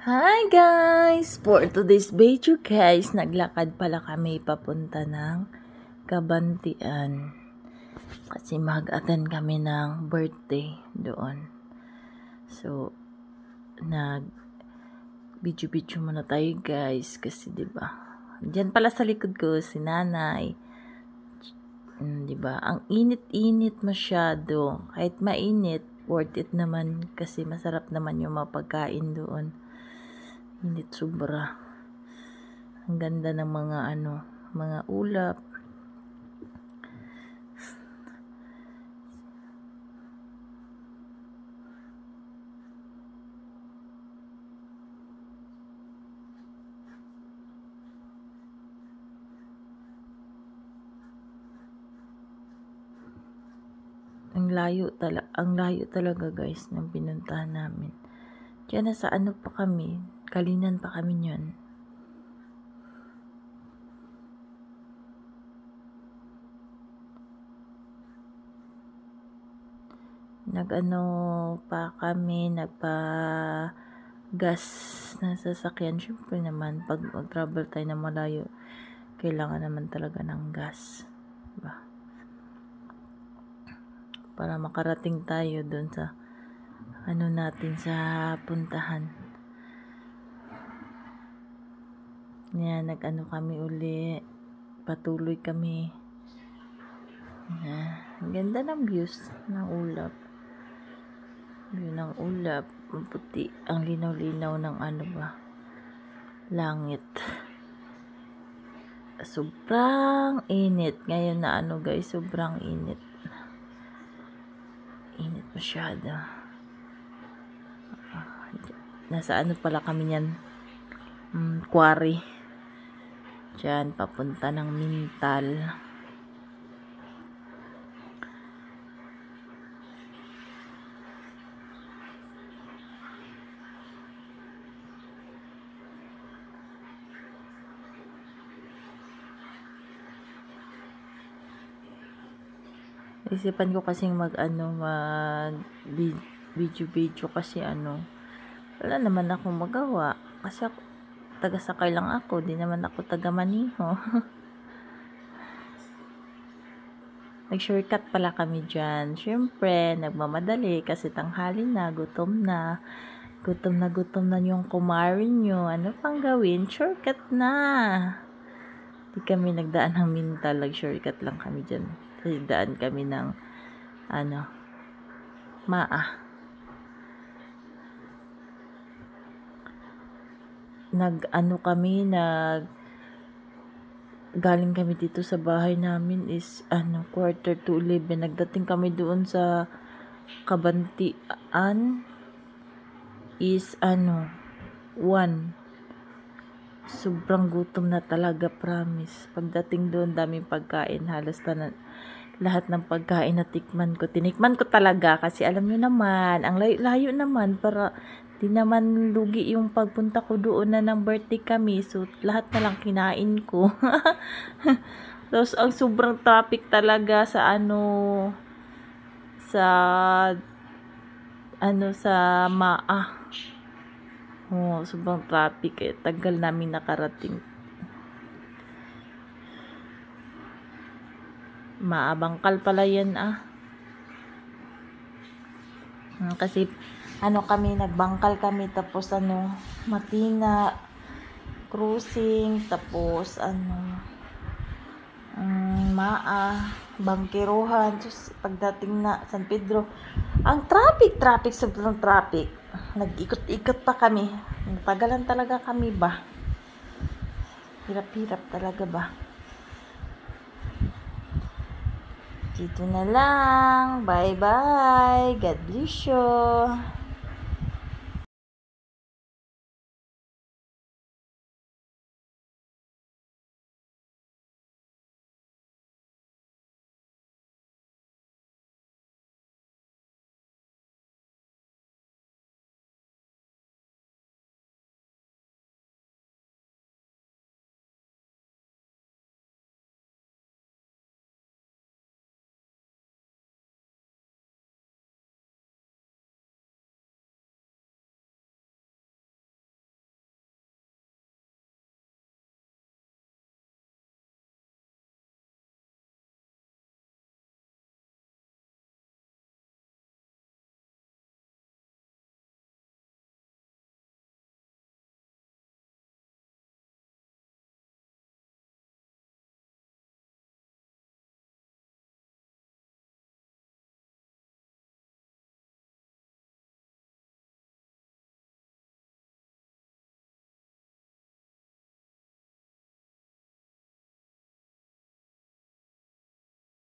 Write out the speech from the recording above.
Hi guys! For today's video guys, naglakad pala kami papunta ng Kabantian. Kasi mag-attend kami ng birthday doon. So, video muna tayo guys. Kasi 'di ba? Diyan pala sa likod ko si Nanay. 'Di ba? Ang init-init masyado. Kahit mainit, worth it naman kasi masarap naman yung mga pagkain doon. Init sobra. Ang ganda ng mga ulap. Ang layo talaga guys ng pinuntahan namin. Kaya nasa pa kami, Kalinan pa kami niyan. Nagpa-gas na sasakyan. Siyempre naman, pag mag-travel tayo na malayo, kailangan naman talaga ng gas. Diba? Para makarating tayo doon sa natin sa puntahan. Yan, kami uli. Patuloy kami. Ang ganda ng views ng ulap. View ng ulap. Ang puti. Ang linaw-linaw ng langit. Sobrang init. Ngayon na guys, sobrang init. Init masyado. Nasa pala kami niyan? Quarry. Diyan, papunta ng Mintal. Isipan ko kasing video kasi wala naman akong magawa. Kasi taga-sakay lang ako, di naman ako taga-maniho. Nag-shortcut pala kami dyan. Siyempre, nagmamadali kasi tanghali na, gutom na. Gutom na yung kumari nyo. Ano pang gawin? Shortcut na. Di kami nagdaan ng Mintal, nag-shortcut lang kami dyan. Kasi daan kami ng Maa. Galing kami dito sa bahay namin is 11:45. Nagdating kami doon sa Kabantian is 1. Sobrang gutom na talaga, promise. Pagdating doon, daming pagkain, halos lahat ng pagkain na tinikman ko talaga kasi alam niyo naman, ang layo naman, para di naman lugi yung pagpunta ko doon na ng birthday kami, so lahat na lang kinain ko. Tapos ang sobrang traffic talaga sa sa Maa. Sobrang traffic tagal namin nakarating. Maabangkal pala yan kasi kami, nagbangkal kami, tapos Matina crossing, tapos Maa, Bangkiruhan, pagdating na San Pedro, ang traffic, sobrang traffic. Nag-ikot-ikot pa kami, nagpagalan talaga kami ba, hirap talaga ba. Dito na lang. Bye-bye. God bless you.